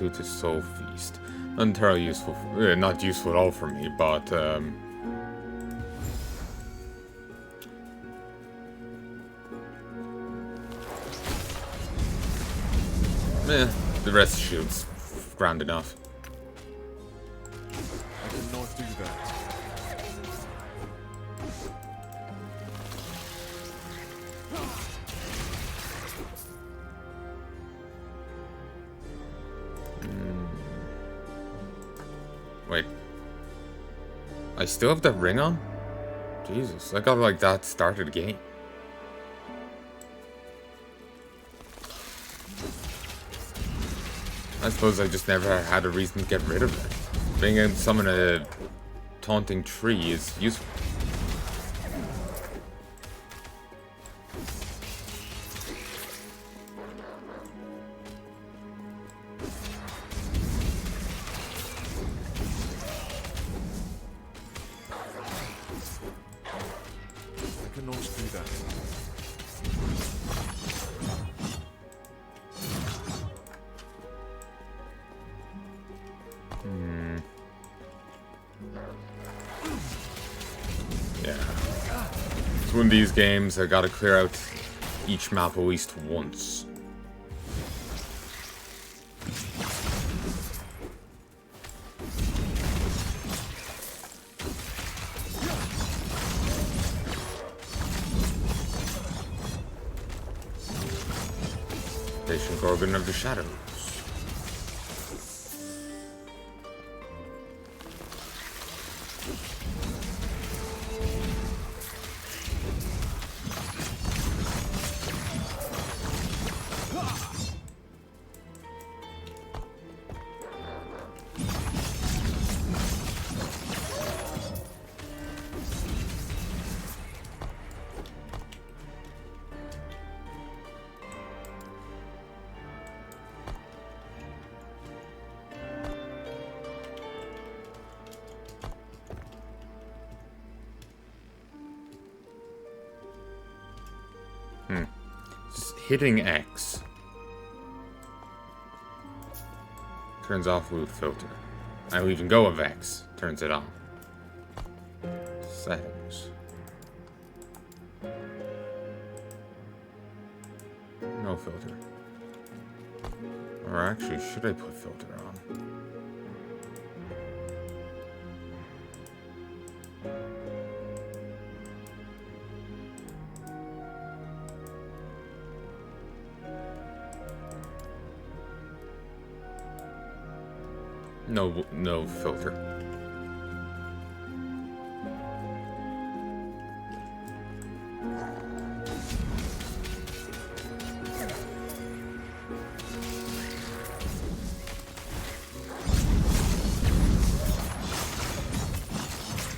Sawtooth to Soul Feast. Not entirely useful, not useful at all for me, but the rest shield's grand enough. I cannot do that. Wait. I still have that ring on? Jesus, I got like that started game. I suppose I just never had a reason to get rid of it. Being able to summon a taunting tree is useful. I cannot do that. Yeah. It's one of these games I gotta clear out each map at least once. Patient Gorgon of the Shadows. Just hitting X turns off loot filter. I will even go of X, turns it on. Settings. No filter. Or actually, should I put filter on? No filter.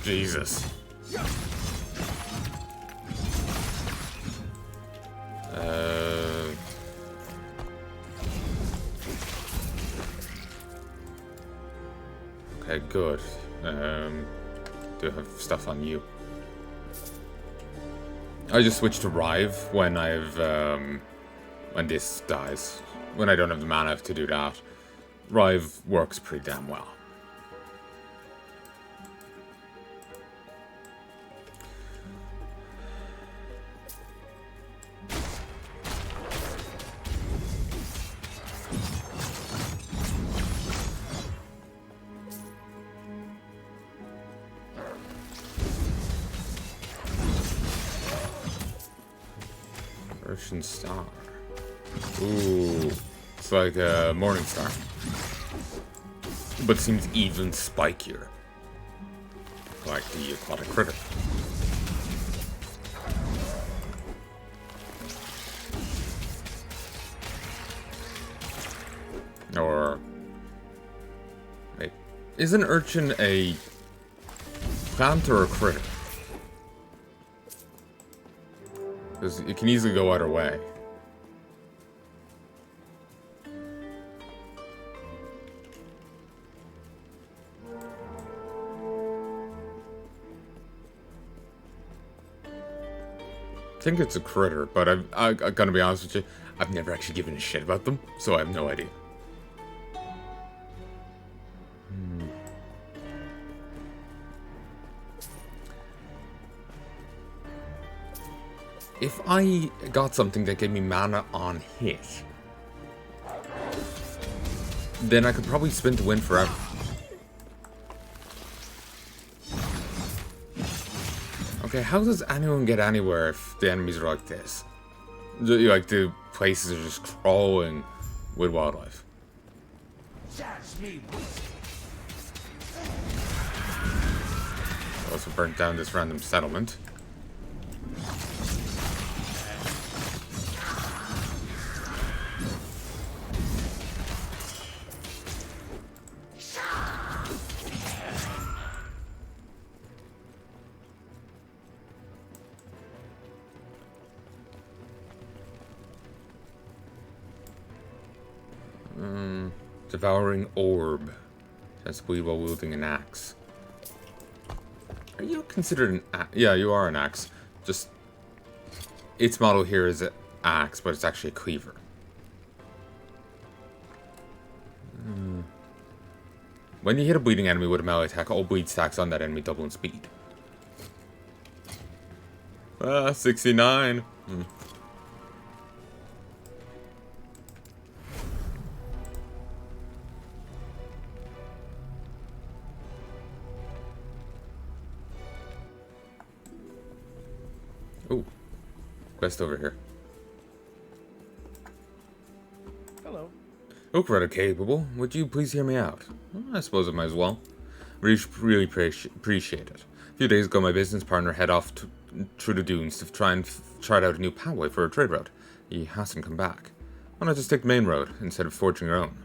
Jesus. Okay, good. Do have stuff on you. I just switch to Rive when when this dies. When I don't have the mana to do that. Rive works pretty damn well. Ocean Star. Ooh. It's like a Morning Star. But seems even spikier. Like the Aquatic Critter. Or... Wait. Is an urchin a plant or a critter? Because it can easily go either way. I think it's a critter, but I'm gonna be honest with you, I've never actually given a shit about them, so I have no idea. If I got something that gave me mana on hit, then I could probably spin to win forever. Okay, how does anyone get anywhere if the enemies are like this? Like, the places are just crawling with wildlife. Also burnt down this random settlement. Devouring orb. Sensibly while wielding an axe. Are you considered an axe? Yeah, you are an axe. Just its model here is an axe, but it's actually a cleaver. When you hit a bleeding enemy with a melee attack, all bleed stacks on that enemy double in speed. 69. Oh, quest over here. Hello. Look rather capable. Would you please hear me out? I suppose I might as well. Really appreciate it. A few days ago, my business partner head off through the dunes to try and chart out a new pathway for a trade route. He hasn't come back. Why not just take the main road instead of forging our own?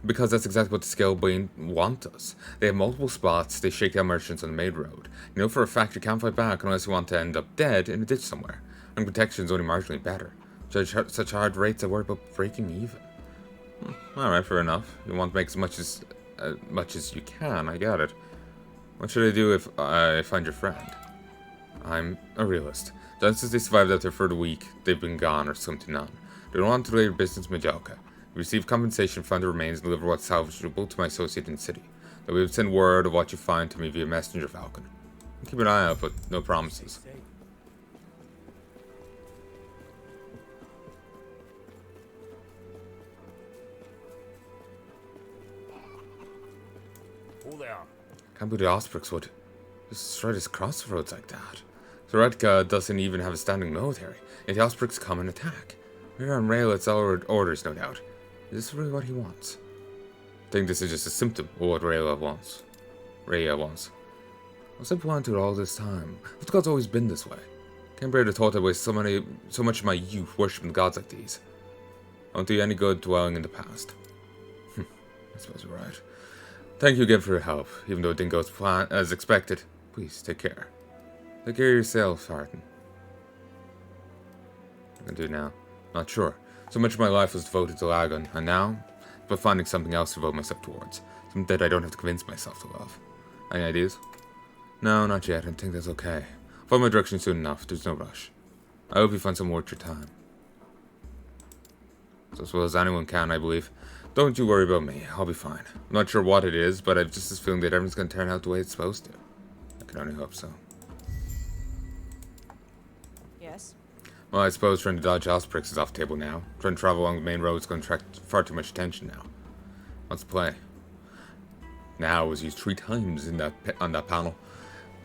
Because that's exactly what the Scalebane want us. They have multiple spots, they shake down merchants on the main road. You know for a fact you can't fight back unless you want to end up dead in a ditch somewhere. And protection's only marginally better. Such hard rates I worry about breaking even. Alright, fair enough. You want to make as much as you can, I get it. What should I do if I find your friend? I'm a realist. Just since they survived out there for the week, they've been gone or some to none. They don't want to delay your business Majalka. Receive compensation, find the remains, and deliver what's salvageable to my associate in the city. Then we will send word of what you find to me via messenger falcon. Keep an eye out, but no promises. Can't believe the Osprix would just straight us crossroads like that. Zerrick doesn't even have a standing military, yet the Osprix come and attack. We're on rail, it's our orders, no doubt. Is this really what he wants? I think this is just a symptom of what Heya wants. What's I planted all this time? But God's always been this way. Can't bear the thought I waste so much of my youth worshipping gods like these. I won't do you any good dwelling in the past. I suppose you're right. Thank you again for your help, even though it didn't go as expected. Please, take care. Take care of yourself, Harton. What can I do now? Not sure. So much of my life was devoted to Lagon, and now, but finding something else to devote myself towards. Something that I don't have to convince myself to love. Any ideas? No, not yet. I think that's okay. I'll find my direction soon enough. There's no rush. I hope you find some worth your time. So as well as anyone can, I believe. Don't you worry about me. I'll be fine. I'm not sure what it is, but I've just this feeling that everything's going to turn out the way it's supposed to. I can only hope so. Yes? Well, I suppose trying to dodge Osprix is off the table now. Trying to travel along the main road is going to attract far too much attention now. What's the play? Now was used 3 times on that panel.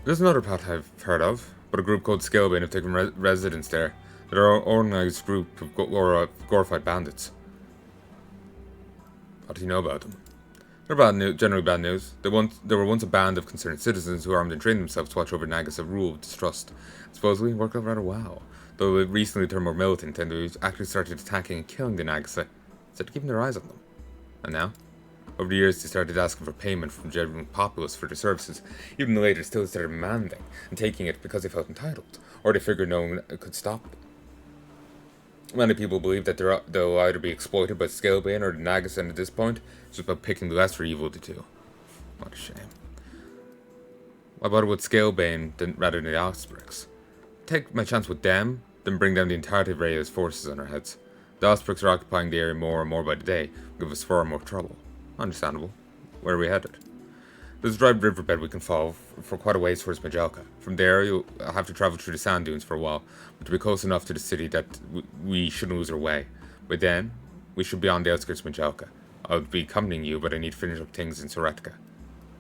There's another path I've heard of, but a group called Scalebane have taken residence there. They're an organized group of glorified bandits. What do you know about them? They're generally bad news. They were once a band of concerned citizens who armed and trained themselves to watch over Naga's rule of distrust. Supposedly, it worked out rather well. Though it recently turned more militant, and they actually started attacking and killing the Nagasa, instead of keeping their eyes on them. And now? Over the years, they started asking for payment from the general populace for their services. Even the later still started demanding and taking it because they felt entitled, or they figured no one could stop them. Many people believe that they'll either be exploited by Scalebane or the Nagasa, and at this point, it's just about picking the lesser evil of the two. What a shame. What about it with Scalebane rather than the Osprix? Take my chance with them, then bring down the entirety of Heya's forces on our heads. The Osprix are occupying the area more and more by the day, will give us far more trouble. Understandable. Where are we headed? There's a dry riverbed we can follow for quite a ways towards Majelka. From there, you'll have to travel through the sand dunes for a while, but to be close enough to the city that we shouldn't lose our way. By then, we should be on the outskirts of Majelka. I'll be accompanying you, but I need to finish up things in Zerrick.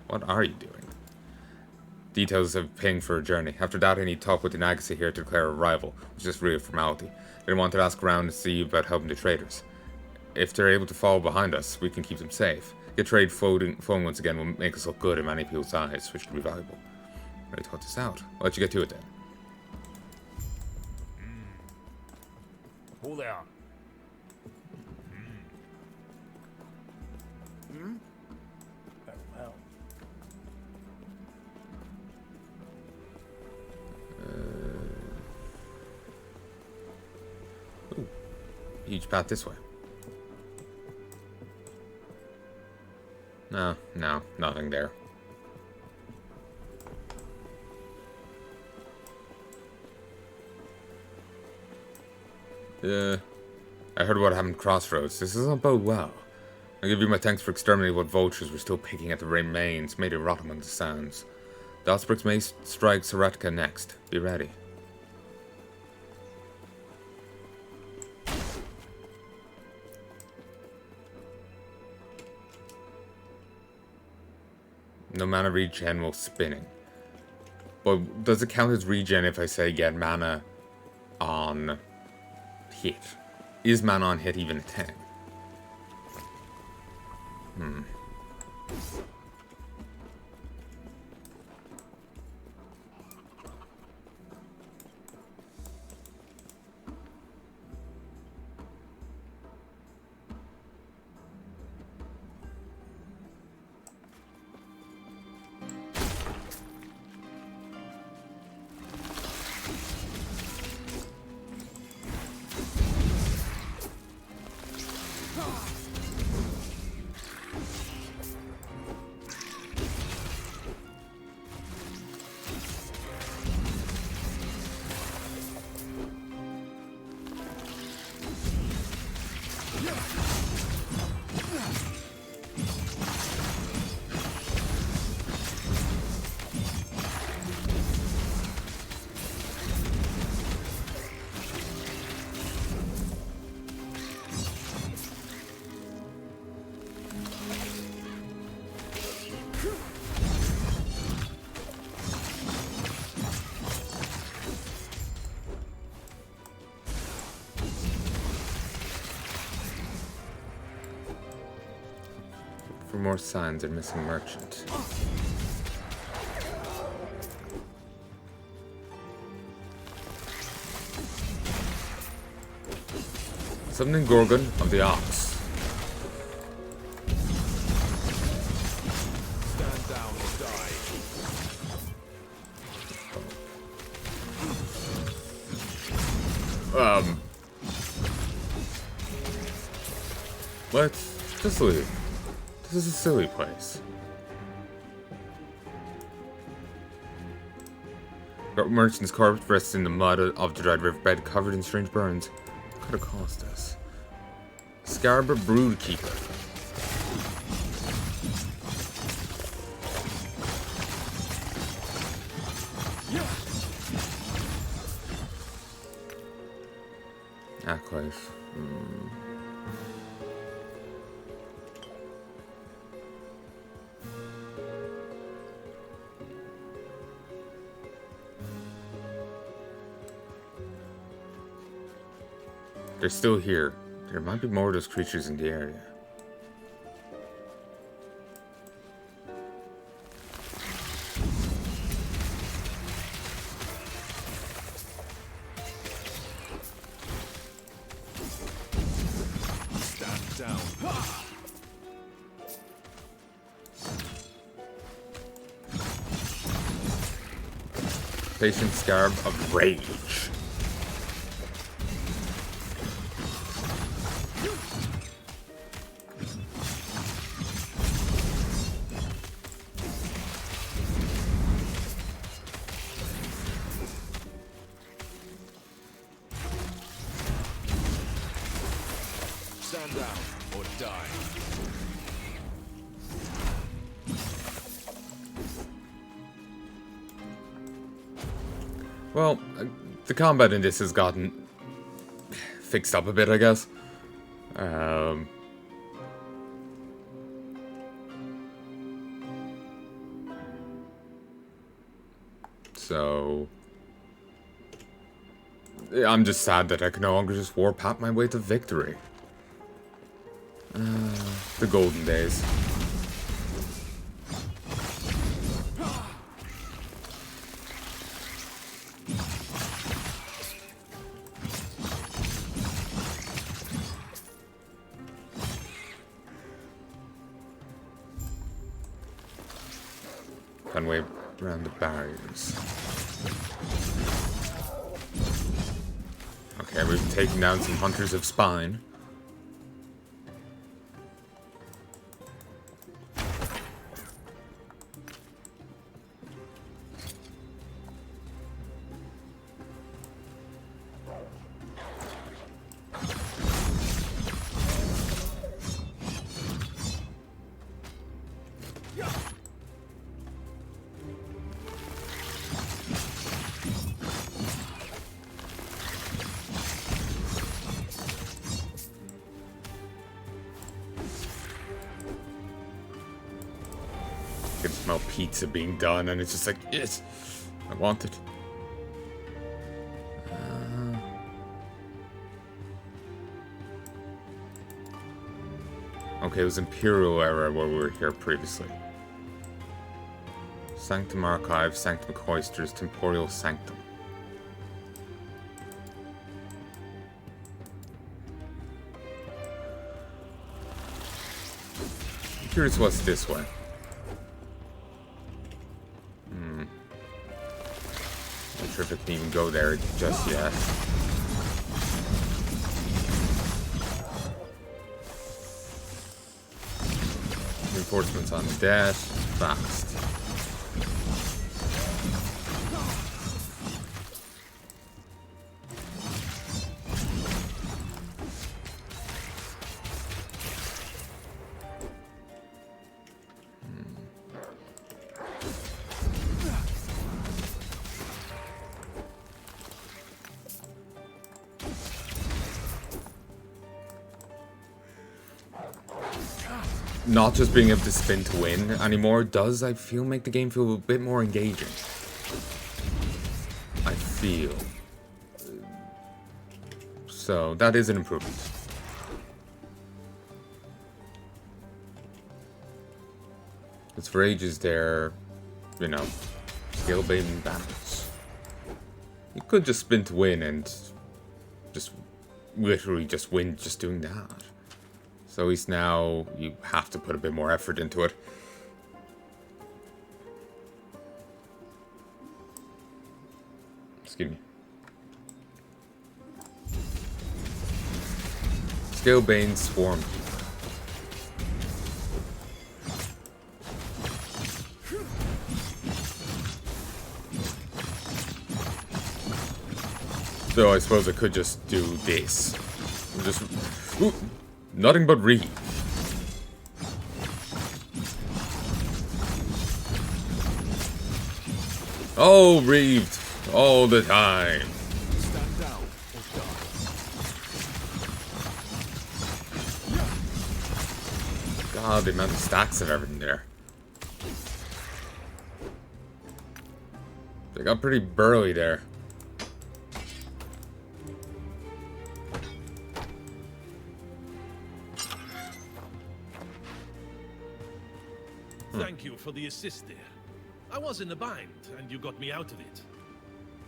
What are you doing? Details of paying for a journey. After that, I need to talk with the Nagase here to declare arrival, which is really a formality. Then I wanted to ask around and see about helping the traders. If they're able to follow behind us, we can keep them safe. Get trade flowing once again will make us look good in many people's eyes, which could be valuable. I thought this out. I'll let you get to it then. Who there? Very well. Huge path this way. No, nothing there. I heard what happened at Crossroads. This doesn't bode well. I give you my thanks for exterminating what vultures were still picking at the remains, made it rot among the sands. The Ospreys may strike Saratka next. Be ready. No mana regen while spinning. But does it count as regen if I say get mana on hit? Is mana on hit even a thing? For more signs of missing merchant. Summoning Gorgon of the Ox. Stand down or die. Let's just leave. This is a silly place. Got merchant's corpse rests in the mud of the dried riverbed, covered in strange burns. What could have caused this? Scarab Broodkeeper. Acolyte. They're still here. There might be more of those creatures in the area. Stand down. Patient Scarab of Rage. Stand down or die. Well, the combat in this has gotten fixed up a bit, I guess. So I'm just sad that I can no longer just warpath my way to victory. The golden days. Fun way around the barriers. Okay, we've taken down some hunters of spine. I can smell pizza being done, and it's just like, yes, I want it. Okay, it was Imperial era where we were here previously. Sanctum Archive, Sanctum Cloisters, Temporal Sanctum. I'm curious what's this way. Not sure if it can even go there just yet. Reinforcements on deck, fast. Not just being able to spin to win anymore does, I feel, make the game feel a bit more engaging. I feel. So, that is an improvement. It's for ages there, you know, skill baiting battles. You could just spin to win and just literally just win just doing that. So at least now you have to put a bit more effort into it. Excuse me. Scalebane Swarm. So I suppose I could just do this. Just... Ooh. Nothing but read. Oh, reaved all the time. Stand down or die. God, the amount of stacks of everything there. They got pretty burly there. Thank you for the assist there. I was in a bind, and you got me out of it.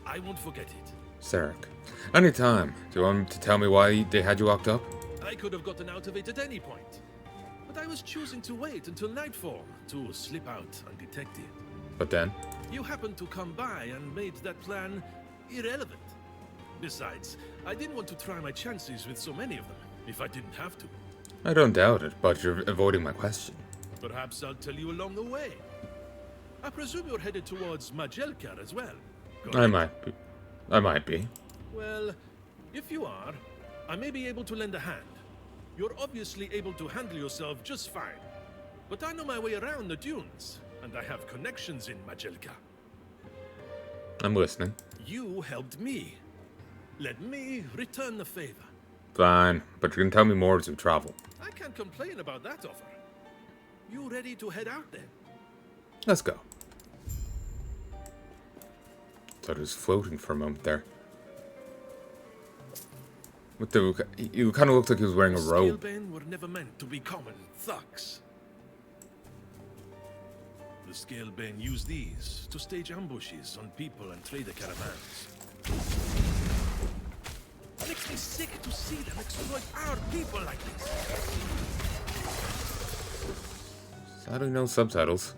I won't forget it. Zerrick. Anytime. Do you want to tell me why they had you locked up? I could have gotten out of it at any point. But I was choosing to wait until nightfall to slip out undetected. But then? You happened to come by and made that plan irrelevant. Besides, I didn't want to try my chances with so many of them, if I didn't have to. I don't doubt it, but you're avoiding my question. Perhaps I'll tell you along the way. I presume you're headed towards Majelka as well. I correct? might be. I might be. Well, if you are, I may be able to lend a hand. You're obviously able to handle yourself just fine. But I know my way around the dunes, and I have connections in Majelka. I'm listening. You helped me. Let me return the favor. Fine, but you can tell me more as we travel. I can't complain about that offer. You ready to head out then? Let's go. Thought it was floating for a moment there. What the? You kind of looked like he was wearing a robe. Scalebane were never meant to be common thugs. The Scalebane use these to stage ambushes on people and trader caravans. Makes me sick to see them exploit our people like this. Sadly, no subtitles.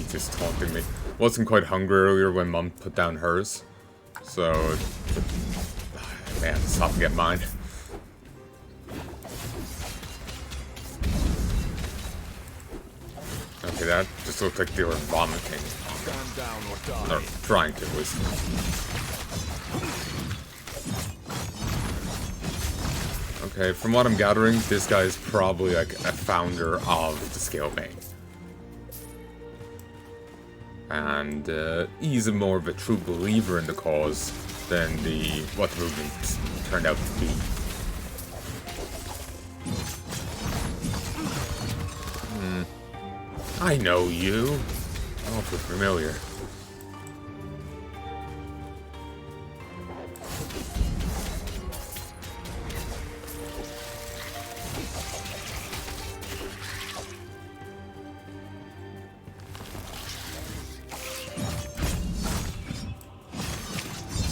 Just taunting me. Wasn't quite hungry earlier when Mum put down hers, so man, stop and get mine. Okay, that just looked like they were vomiting. Or trying to, at least. Okay, from what I'm gathering, this guy is probably like a founder of the Scalebane. And he's more of a true believer in the cause than what the movement turned out to be. I know you. Awfully familiar.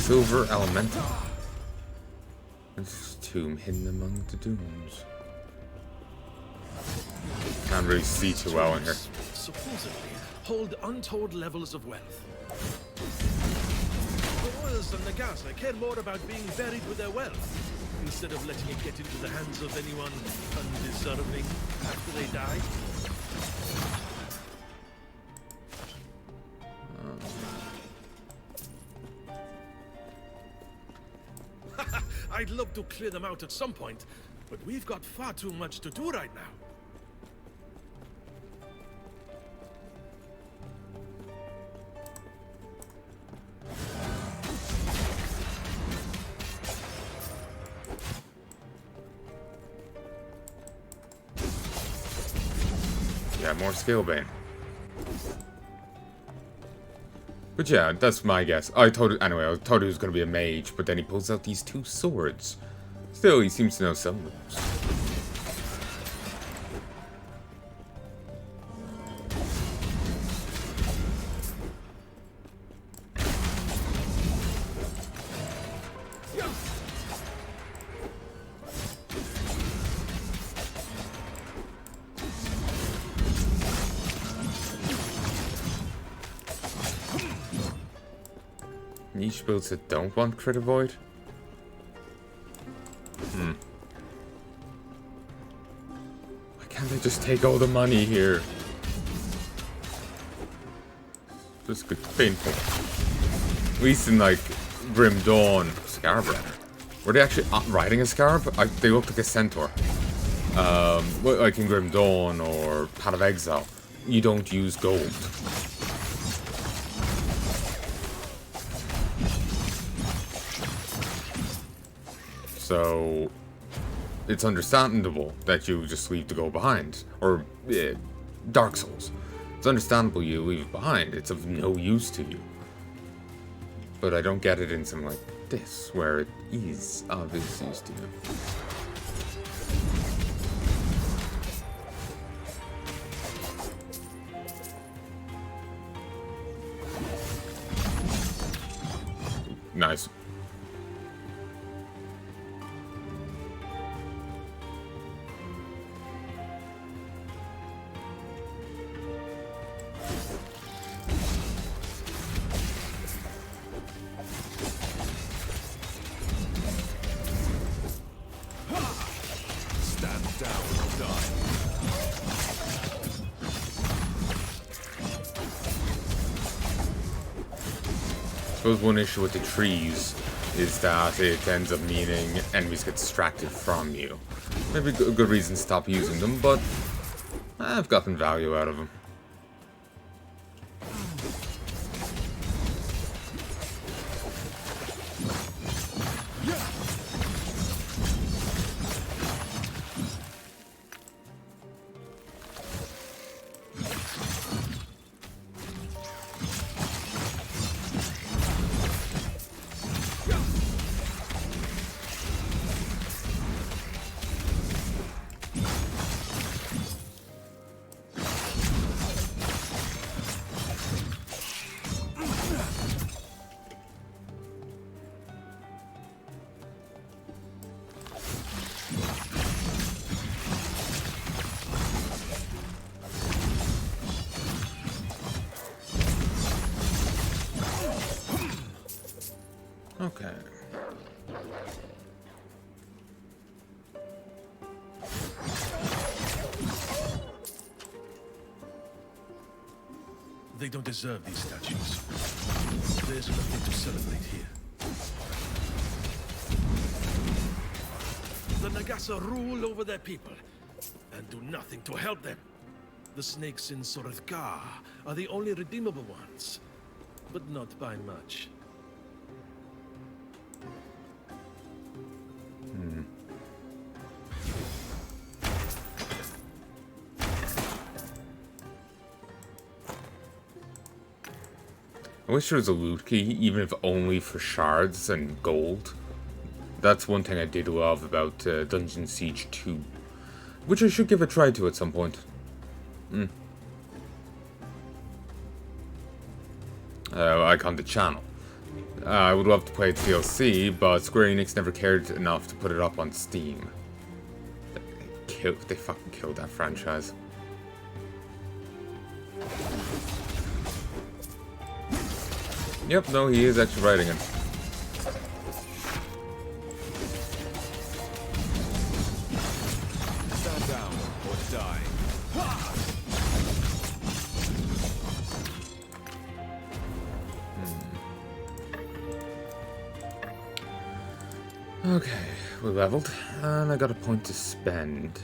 Silver Elemental. This tomb hidden among the dunes. Can't really see too well in here. Supposedly hold untold levels of wealth. The royals and the Gaza care more about being buried with their wealth instead of letting it get into the hands of anyone undeserving after they die. I'd love to clear them out at some point, but we've got far too much to do right now. Yeah, more Scalebane. But yeah, that's my guess. I thought he was going to be a mage, but then he pulls out these two swords. Still, he seems to know some moves. Niche builds that don't want crit avoid? Why can't I just take all the money here? Just good painful. At least in like Grim Dawn, Scarab rather. Were they actually riding a Scarab? They looked like a centaur. Like in Grim Dawn or Path of Exile, you don't use gold. So, it's understandable that you just leave the gold behind. Or, Dark Souls. It's understandable you leave it behind. It's of no use to you. But I don't get it in something like this, where it is obvious use to you. Nice. Stand down or die. I suppose one issue with the trees is that it ends up meaning enemies get distracted from you. Maybe a good reason to stop using them, but I've gotten value out of them. Okay. They don't deserve these statues. There's nothing to celebrate here. The Nagasa rule over their people and do nothing to help them. The snakes in Zerrick are the only redeemable ones, but not by much. I wish there was a loot key, even if only for shards and gold. That's one thing I did love about Dungeon Siege 2, which I should give a try to at some point. Icon the channel. I would love to play DLC, but Square Enix never cared enough to put it up on Steam. They fucking killed that franchise. Yep, no, he is actually writing it. Stand down or die. Okay, we're leveled, and I got a point to spend.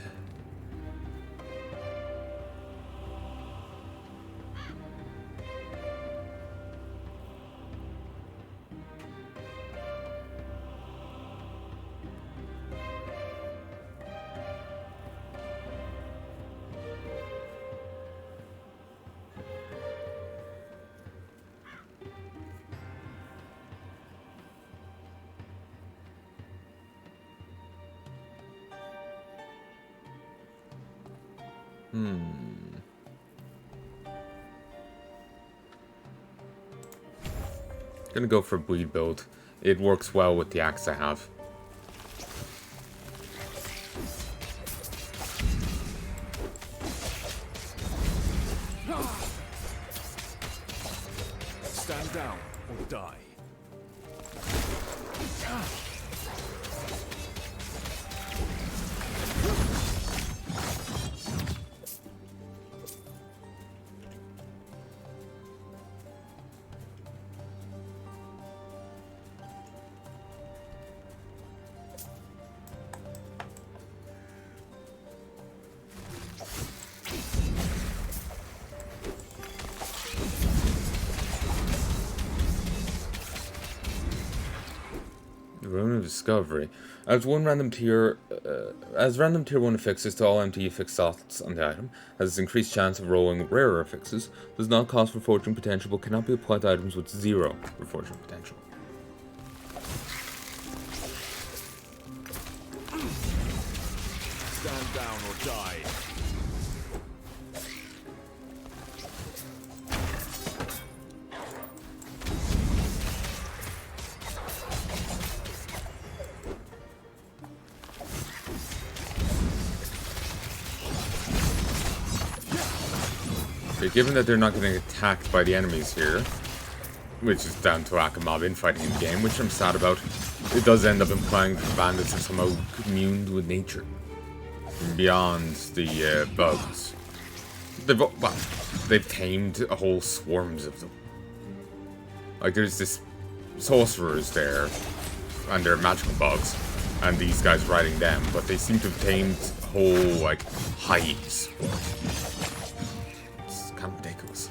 Gonna go for a bleed build. It works well with the axe I have. Stand down or die. Rune of Discovery. As random tier 1 affixes to all empty affix slots on the item, has its increased chance of rolling rarer affixes, does not cost reforging potential, but cannot be applied to items with 0 reforging potential. Stand down or die. Okay, given that they're not getting attacked by the enemies here, which is down to lack of mob infighting in the game, which I'm sad about, it does end up implying that the bandits are somehow communed with nature. Beyond the bugs. They've tamed whole swarms of them. Like, there's this sorcerers there, and they're magical bugs, and these guys riding them, but they seem to have tamed whole, like, hives. It's kind of ridiculous.